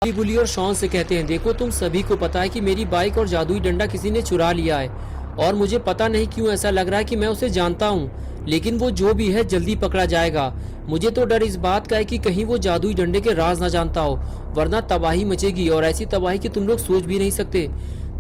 बुली बुली और शॉन से कहते हैं, देखो तुम सभी को पता है कि मेरी बाइक और जादुई डंडा किसी ने चुरा लिया है और मुझे पता नहीं क्यों ऐसा लग रहा है कि मैं उसे जानता हूँ, लेकिन वो जो भी है जल्दी पकड़ा जाएगा। मुझे तो डर इस बात का है कि कहीं वो जादुई डंडे के राज ना जानता हो, वरना तबाही मचेगी और ऐसी तबाही कि तुम लोग सोच भी नहीं सकते।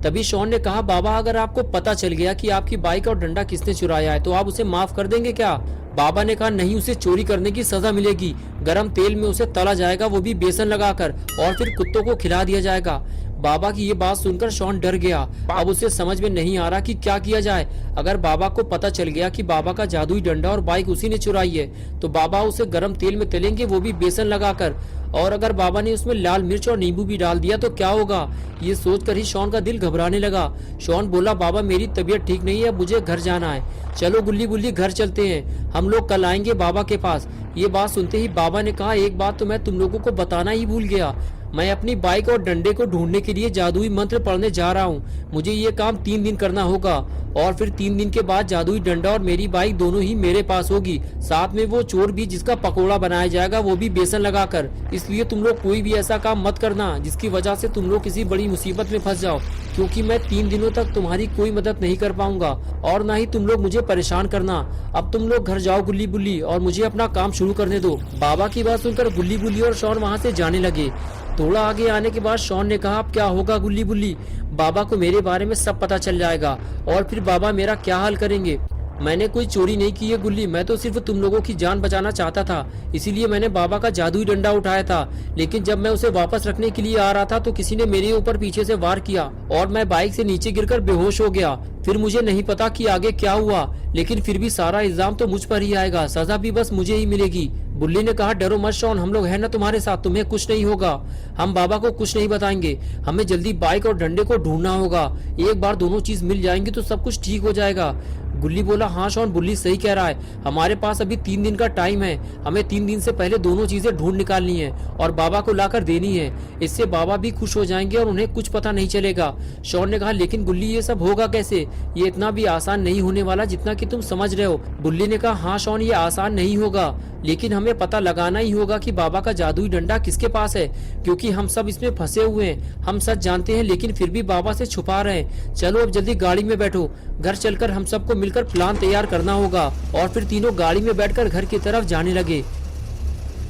तभी शॉन ने कहा, बाबा अगर आपको पता चल गया कि आपकी बाइक और डंडा किसने चुराया है तो आप उसे माफ कर देंगे क्या? बाबा ने कहा, नहीं, उसे चोरी करने की सजा मिलेगी। गरम तेल में उसे तला जाएगा, वो भी बेसन लगाकर, और फिर कुत्तों को खिला दिया जाएगा। बाबा की ये बात सुनकर शॉन डर गया। अब उसे समझ में नहीं आ रहा कि क्या किया जाए। अगर बाबा को पता चल गया कि बाबा का जादुई डंडा और बाइक उसी ने चुराई है तो बाबा उसे गरम तेल में तलेंगे, वो भी बेसन लगाकर। और अगर बाबा ने उसमें लाल मिर्च और नींबू भी डाल दिया तो क्या होगा? ये सोचकर ही शॉन का दिल घबराने लगा। शॉन बोला, बाबा मेरी तबीयत ठीक नहीं है, मुझे घर जाना है। चलो गुल्ली गुल्ली घर चलते हैं, हम लोग कल आएंगे बाबा के पास। ये बात सुनते ही बाबा ने कहा, एक बात तो मैं तुम लोगों को बताना ही भूल गया। मैं अपनी बाइक और डंडे को ढूंढने के लिए जादुई मंत्र पढ़ने जा रहा हूँ। मुझे ये काम 3 दिन करना होगा और फिर 3 दिन के बाद जादुई डंडा और मेरी बाइक दोनों ही मेरे पास होगी, साथ में वो चोर भी जिसका पकोड़ा बनाया जाएगा, वो भी बेसन लगाकर। इसलिए तुम लोग कोई भी ऐसा काम मत करना जिसकी वजह से तुम लोग किसी बड़ी मुसीबत में फंस जाओ, क्योंकि मैं 3 दिनों तक तुम्हारी कोई मदद नहीं कर पाऊंगा और ना ही तुम लोग मुझे परेशान करना। अब तुम लोग घर जाओ गुल्ली बुल्ली और मुझे अपना काम शुरू करने दो। बाबा की बात सुनकर गुल्ली बुल्ली और शॉन वहाँ से जाने लगे। थोड़ा आगे आने के बाद शॉन ने कहा, अब क्या होगा गुल्ली बुल्ली? बाबा को मेरे बारे में सब पता चल जाएगा और फिर बाबा मेरा क्या हाल करेंगे? मैंने कोई चोरी नहीं की है गुल्ली, मैं तो सिर्फ तुम लोगों की जान बचाना चाहता था, इसीलिए मैंने बाबा का जादुई डंडा उठाया था। लेकिन जब मैं उसे वापस रखने के लिए आ रहा था तो किसी ने मेरे ऊपर पीछे से वार किया और मैं बाइक से नीचे गिरकर बेहोश हो गया। फिर मुझे नहीं पता कि आगे क्या हुआ, लेकिन फिर भी सारा इल्जाम तो मुझ पर ही आएगा, सजा भी बस मुझे ही मिलेगी। बुल्ली ने कहा, डरो मत शॉन, हम लोग हैं ना तुम्हारे साथ, तुम्हें कुछ नहीं होगा। हम बाबा को कुछ नहीं बताएंगे। हमें जल्दी बाइक और डंडे को ढूंढना होगा। एक बार दोनों चीज मिल जाएंगी तो सब कुछ ठीक हो जाएगा। गुल्ली बोला, हाँ शॉन, बुल्ली सही कह रहा है, हमारे पास अभी 3 दिन का टाइम है। हमें 3 दिन से पहले दोनों चीजें ढूंढ निकालनी है और बाबा को लाकर देनी है। इससे बाबा भी खुश हो जाएंगे और उन्हें कुछ पता नहीं चलेगा। शॉन ने कहा, लेकिन गुल्ली ये सब होगा कैसे? ये इतना भी आसान नहीं होने वाला जितना कि तुम समझ रहे हो। बुल्ली ने कहा, हाँ शॉन, ये आसान नहीं होगा, लेकिन हमें पता लगाना ही होगा कि बाबा का जादुई डंडा किसके पास है, क्योंकि हम सब इसमें फंसे हुए हैं। हम सच जानते हैं लेकिन फिर भी बाबा से छुपा रहे हैं। चलो अब जल्दी गाड़ी में बैठो, घर चलकर हम सबको मिलकर प्लान तैयार करना होगा। और फिर तीनों गाड़ी में बैठकर घर की तरफ जाने लगे।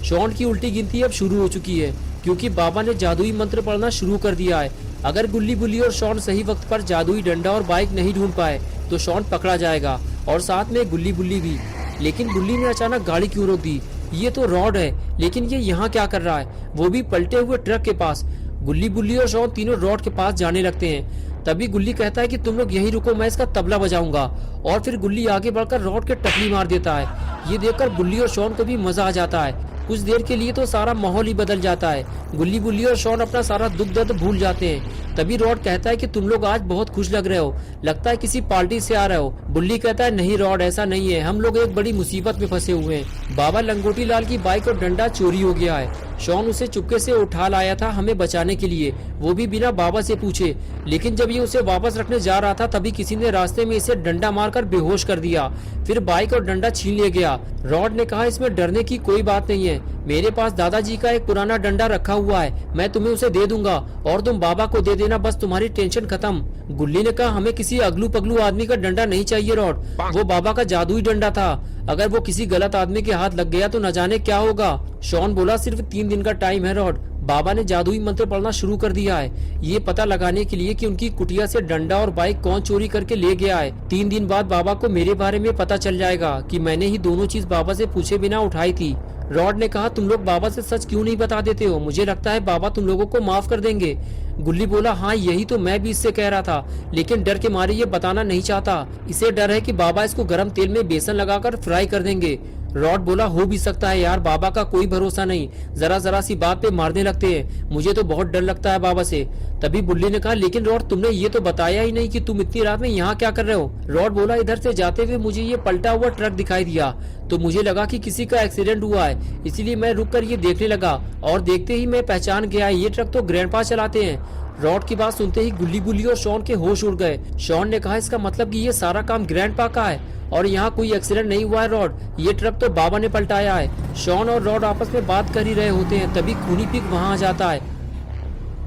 शॉन की उल्टी गिनती अब शुरू हो चुकी है, क्योंकि बाबा ने जादुई मंत्र पढ़ना शुरू कर दिया है। अगर गुल्ली बुल्ली और शॉन सही वक्त पर जादुई डंडा और बाइक नहीं ढूंढ पाए तो शॉन पकड़ा जाएगा और साथ में गुल्ली बुल्ली भी। लेकिन गुल्ली ने अचानक गाड़ी क्यों रोक दी? ये तो रॉड है, लेकिन ये यहाँ क्या कर रहा है, वो भी पलटे हुए ट्रक के पास। गुल्ली बुल्ली और शॉन तीनों रॉड के पास जाने लगते हैं। तभी गुल्ली कहता है कि तुम लोग यहीं रुको, मैं इसका तबला बजाऊंगा। और फिर गुल्ली आगे बढ़कर रॉड के टकली मार देता है। ये देखकर गुल्ली और शॉन को भी मजा आ जाता है। कुछ देर के लिए तो सारा माहौल ही बदल जाता है। गुल्ली बुल्ली और शॉन अपना सारा दुख दर्द भूल जाते हैं। तभी रॉड कहता है कि तुम लोग आज बहुत खुश लग रहे हो, लगता है किसी पार्टी से आ रहे हो। बुल्ली कहता है, नहीं रॉड, ऐसा नहीं है, हम लोग एक बड़ी मुसीबत में फंसे हुए हैं। बाबा लंगोटी लाल की बाइक और डंडा चोरी हो गया है। शॉन उसे चुपके से उठा लाया था हमें बचाने के लिए, वो भी बिना बाबा से पूछे। लेकिन जब ये उसे वापस रखने जा रहा था तभी किसी ने रास्ते में इसे डंडा मारकर बेहोश कर दिया। फिर बाइक और डंडा छीन लिया गया। रॉड ने कहा, इसमें डरने की कोई बात नहीं है, मेरे पास दादाजी का एक पुराना डंडा रखा हुआ है, मैं तुम्हें उसे दे दूंगा और तुम बाबा को दे देना, बस तुम्हारी टेंशन खत्म। गुल्ली ने कहा, हमें किसी अगलू पगलू आदमी का डंडा नहीं चाहिए रॉड, वो बाबा का जादुई डंडा था, अगर वो किसी गलत आदमी के हाथ लग गया तो न जाने क्या होगा। शॉन बोला, सिर्फ 3 दिन का टाइम है रॉड, बाबा ने जादुई मंत्र पढ़ना शुरू कर दिया है, ये पता लगाने के लिए कि उनकी कुटिया से डंडा और बाइक कौन चोरी करके ले गया है। 3 दिन बाद बाबा को मेरे बारे में पता चल जाएगा कि मैंने ही दोनों चीज बाबा से पूछे बिना उठाई थी। रॉड ने कहा, तुम लोग बाबा से सच क्यों नहीं बता देते हो? मुझे लगता है बाबा तुम लोगों को माफ कर देंगे। गुल्ली बोला, हाँ यही तो मैं भी इससे कह रहा था, लेकिन डर के मारे ये बताना नहीं चाहता। इसे डर है कि बाबा इसको गर्म तेल में बेसन लगाकर फ्राई कर देंगे। रॉड बोला, हो भी सकता है यार, बाबा का कोई भरोसा नहीं, जरा जरा सी बात पे मारने लगते हैं, मुझे तो बहुत डर लगता है बाबा से। तभी बुल्ली ने कहा, लेकिन रॉड तुमने ये तो बताया ही नहीं कि तुम इतनी रात में यहाँ क्या कर रहे हो? रॉड बोला, इधर से जाते हुए मुझे ये पलटा हुआ ट्रक दिखाई दिया तो मुझे लगा कि किसी का एक्सीडेंट हुआ है, इसीलिए मैं रुक कर ये देखने लगा और देखते ही मैं पहचान गया, ये ट्रक तो ग्रैंडपा चलाते हैं। रॉड की बात सुनते ही गुल्ली बुल्ली और शॉन के होश उड़ गए। शॉन ने कहा, इसका मतलब कि ये सारा काम ग्रैंडपा का है और यहाँ कोई एक्सीडेंट नहीं हुआ है रॉड, ये ट्रक तो बाबा ने पलटाया है। शॉन और रॉड आपस में बात कर ही रहे होते हैं, तभी खूनी पिग वहाँ आ जाता है।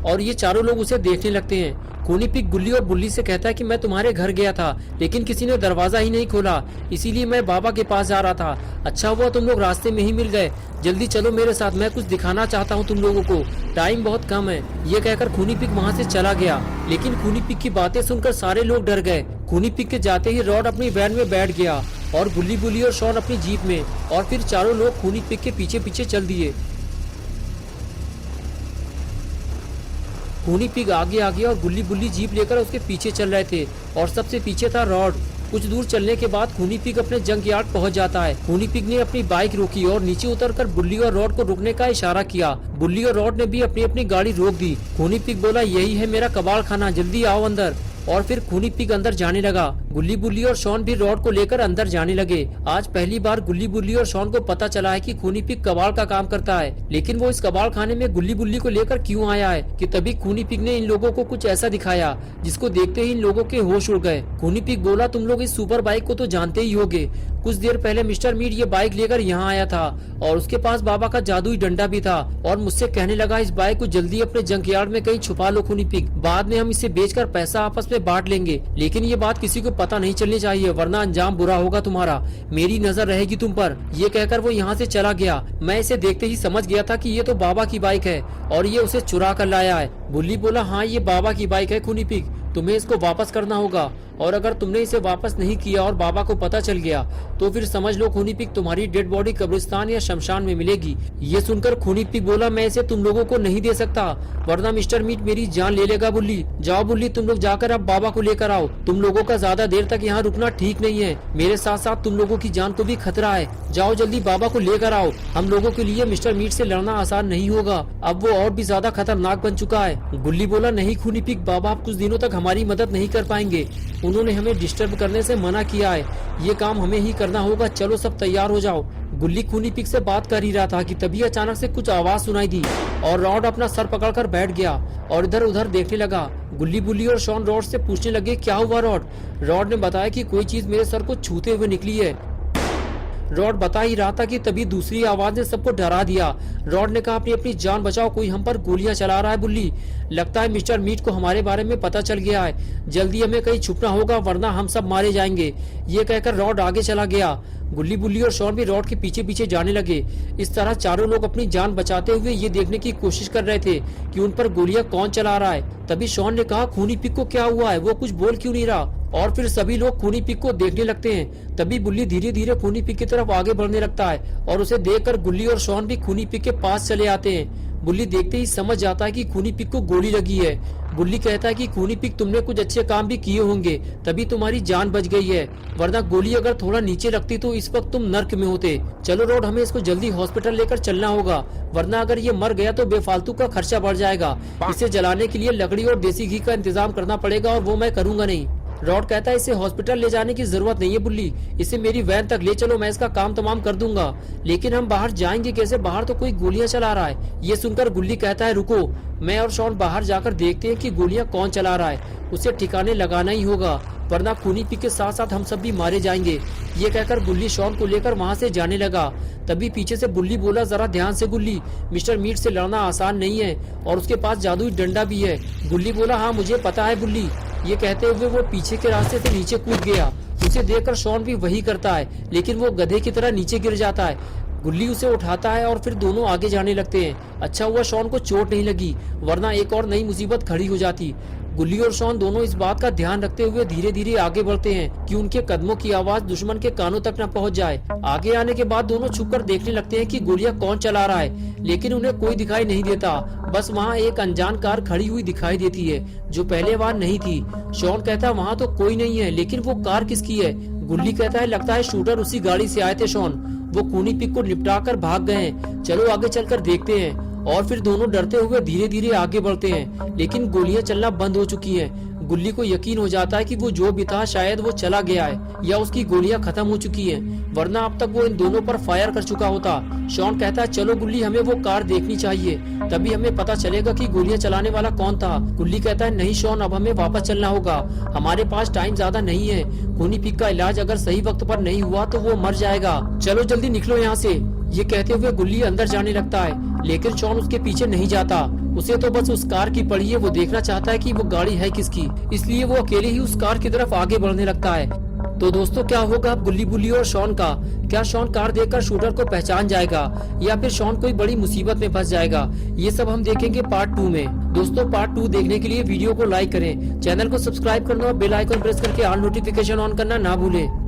और ये चारों लोग उसे देखने लगते हैं। खूनी पिग गुल्ली और बुल्ली से कहता है कि मैं तुम्हारे घर गया था, लेकिन किसी ने दरवाजा ही नहीं खोला, इसीलिए मैं बाबा के पास जा रहा था। अच्छा हुआ तुम लोग रास्ते में ही मिल गए। जल्दी चलो मेरे साथ, मैं कुछ दिखाना चाहता हूँ तुम लोगों को, टाइम बहुत कम है। ये कहकर खूनी पिग वहाँ से चला गया। लेकिन खूनी पिग की बातें सुनकर सारे लोग डर गए। खूनी पिग के जाते ही रॉड अपनी वैन में बैठ गया और गुल्ली बुल्ली और शॉन अपनी जीप में, और फिर चारों लोग खूनी पिग के पीछे पीछे चल दिए। खूनी पिग आगे आ गया और गुल्ली बुल्ली जीप लेकर उसके पीछे चल रहे थे, और सबसे पीछे था रॉड। कुछ दूर चलने के बाद खूनी पिग अपने जंक यार्ड पहुंच जाता है। खूनी पिग ने अपनी बाइक रोकी और नीचे उतरकर बुल्ली और रॉड को रुकने का इशारा किया। बुल्ली और रॉड ने भी अपनी अपनी गाड़ी रोक दी। खूनी पिग बोला, यही है मेरा कबाड़ खाना, जल्दी आओ अंदर। और फिर खूनी पिग अंदर जाने लगा। गुल्ली बुल्ली और शॉन भी रॉड को लेकर अंदर जाने लगे। आज पहली बार गुल्ली बुल्ली और शॉन को पता चला है कि खूनी पिग कबाड़ का काम करता है, लेकिन वो इस कबाड़ खाने में गुल्ली बुल्ली को लेकर क्यों आया है कि तभी खूनी पिग ने इन लोगों को कुछ ऐसा दिखाया जिसको देखते ही इन लोगों के होश उड़ गए। खूनी पिग बोला, तुम लोग इस सुपर बाइक को तो जानते ही होगे। कुछ देर पहले मिस्टर मीट ये बाइक लेकर यहाँ आया था और उसके पास बाबा का जादुई डंडा भी था, और मुझसे कहने लगा इस बाइक को जल्दी अपने जंक यार्ड में कहीं छुपा लो खूनी पिग, बाद में हम इसे बेचकर पैसा आपस में बांट लेंगे। लेकिन ये बात किसी को पता नहीं चलनी चाहिए, वरना अंजाम बुरा होगा तुम्हारा। मेरी नजर रहेगी तुम पर। ये कहकर वो यहाँ से चला गया। मैं इसे देखते ही समझ गया था कि ये तो बाबा की बाइक है और ये उसे चुरा कर लाया है। बुल्ली बोला, हाँ ये बाबा की बाइक है खूनी पिग, तुम्हें इसको वापस करना होगा, और अगर तुमने इसे वापस नहीं किया और बाबा को पता चल गया तो फिर समझ लो खूनी पिग तुम्हारी डेड बॉडी कब्रिस्तान या शमशान में मिलेगी। ये सुनकर खूनी पिग बोला, मैं इसे तुम लोगों को नहीं दे सकता, वरना मिस्टर मीट मेरी जान ले लेगा। बुल्ली, जाओ बुल्ली, तुम लोग जाकर अब बाबा को लेकर आओ। तुम लोगों का ज्यादा देर तक यहाँ रुकना ठीक नहीं है, मेरे साथ साथ तुम लोगों की जान को भी खतरा है। जाओ जल्दी बाबा को लेकर आओ। हम लोगों के लिए मिस्टर मीट से लड़ना आसान नहीं होगा, अब वो और भी ज्यादा खतरनाक बन चुका है। गुल्ली बोला, नहीं खूनी पिग, बाबा अब कुछ दिनों तक हमारी मदद नहीं कर पाएंगे, उन्होंने हमें डिस्टर्ब करने से मना किया है, ये काम हमें ही करना होगा, चलो सब तैयार हो जाओ। गुल्ली खूनी पिग से बात कर ही रहा था कि तभी अचानक से कुछ आवाज सुनाई दी और रॉड अपना सर पकड़कर बैठ गया और इधर उधर देखने लगा। गुल्ली बुल्ली और शॉन रॉड से पूछने लगे, क्या हुआ रॉड? रॉड ने बताया कि कोई चीज मेरे सर को छूते हुए निकली है। रॉड बता ही रहा था कि तभी दूसरी आवाज ने सबको डरा दिया। रॉड ने कहा, अपनी अपनी जान बचाओ, कोई हम पर गोलियां चला रहा है बुल्ली, लगता है मिस्टर मीट को हमारे बारे में पता चल गया है, जल्दी हमें कहीं छुपना होगा वरना हम सब मारे जाएंगे। ये कहकर रॉड आगे चला गया। गुल्ली बुल्ली और शॉन भी रॉड के पीछे पीछे जाने लगे। इस तरह चारों लोग अपनी जान बचाते हुए ये देखने की कोशिश कर रहे थे कि उन पर गोलियां कौन चला रहा है। तभी शॉन ने कहा, खूनी पिग को क्या हुआ है, वो कुछ बोल क्यों नहीं रहा? और फिर सभी लोग खूनी पिग को देखने लगते हैं। तभी बुल्ली धीरे धीरे खूनी पिग की तरफ आगे बढ़ने लगता है और उसे देखकर गुल्ली और शॉन भी खूनी पिग के पास चले आते हैं। बुल्ली देखते ही समझ जाता है कि खूनी पिग को गोली लगी है। बुल्ली कहता है कि खूनी पिग, तुमने कुछ अच्छे काम भी किए होंगे तभी तुम्हारी जान बच गई है, वरना गोली अगर थोड़ा नीचे रखती तो इस वक्त तुम नर्क में होते। चलो रॉड, हमें इसको जल्दी हॉस्पिटल लेकर चलना होगा, वरना अगर ये मर गया तो बेफालतू का खर्चा बढ़ जाएगा। इसे जलाने के लिए लकड़ी और देसी घी का इंतजाम करना पड़ेगा और वो मैं करूंगा नहीं। रॉड कहता है, इसे हॉस्पिटल ले जाने की जरूरत नहीं है बुल्ली, इसे मेरी वैन तक ले चलो, मैं इसका काम तमाम कर दूंगा। लेकिन हम बाहर जाएंगे कैसे, बाहर तो कोई गोलियां चला रहा है। ये सुनकर गुल्ली कहता है, रुको, मैं और शॉन बाहर जाकर देखते हैं कि गोलियां कौन चला रहा है, उसे ठिकाने लगाना ही होगा, वरना खूनी पिग के साथ साथ हम सब भी मारे जाएंगे। ये कहकर गुल्ली शॉन को लेकर वहाँ से जाने लगा। तभी पीछे से बुल्ली बोला, जरा ध्यान से गुल्ली, मिस्टर मीट से लड़ना आसान नहीं है और उसके पास जादुई डंडा भी है। गुल्ली बोला, हाँ मुझे पता है बुल्ली। ये कहते हुए वो पीछे के रास्ते से नीचे कूद गया। उसे देखकर शॉन भी वही करता है, लेकिन वो गधे की तरह नीचे गिर जाता है। गुल्ली उसे उठाता है और फिर दोनों आगे जाने लगते हैं। अच्छा हुआ शॉन को चोट नहीं लगी, वरना एक और नई मुसीबत खड़ी हो जाती। गुल्ली और शॉन दोनों इस बात का ध्यान रखते हुए धीरे धीरे आगे बढ़ते हैं कि उनके कदमों की आवाज दुश्मन के कानों तक न पहुंच जाए। आगे आने के बाद दोनों छुपकर देखने लगते हैं कि गोलियां कौन चला रहा है, लेकिन उन्हें कोई दिखाई नहीं देता। बस वहाँ एक अनजान कार खड़ी हुई दिखाई देती है जो पहले वहाँ नहीं थी। शॉन कहता है, वहाँ तो कोई नहीं है, लेकिन वो कार किसकी है? गुल्ली कहता है, लगता है शूटर उसी गाड़ी से आए थे शॉन, वो खूनी पिग को निपटा कर भाग गए हैं, चलो आगे चलकर देखते हैं। और फिर दोनों डरते हुए धीरे धीरे आगे बढ़ते हैं, लेकिन गोलियां चलना बंद हो चुकी हैं। गुल्ली को यकीन हो जाता है कि वो जो भी था शायद वो चला गया है या उसकी गोलियां खत्म हो चुकी हैं, वरना अब तक वो इन दोनों पर फायर कर चुका होता। शॉन कहता है, चलो गुल्ली, हमें वो कार देखनी चाहिए, तभी हमें पता चलेगा कि गोलियां चलाने वाला कौन था। गुल्ली कहता है, नहीं शॉन, अब हमें वापस चलना होगा, हमारे पास टाइम ज्यादा नहीं है। खूनी पिग का इलाज अगर सही वक्त पर नहीं हुआ तो वो मर जाएगा, चलो जल्दी निकलो यहाँ से। ये कहते हुए गुल्ली अंदर जाने लगता है, लेकिन शॉन उसके पीछे नहीं जाता। उसे तो बस उस कार की पड़ी है, वो देखना चाहता है कि वो गाड़ी है किसकी, इसलिए वो अकेले ही उस कार की तरफ आगे बढ़ने लगता है। तो दोस्तों क्या होगा अब गुल्ली बुल्ली और शॉन का? क्या शॉन कार देखकर शूटर को पहचान जाएगा या फिर शॉन कोई बड़ी मुसीबत में फंस जाएगा? ये सब हम देखेंगे पार्ट 2 में। दोस्तों पार्ट 2 देखने के लिए वीडियो को लाइक करें, चैनल को सब्सक्राइब करना और बेल आइकन प्रेस करके ऑल नोटिफिकेशन ऑन करना ना भूलें।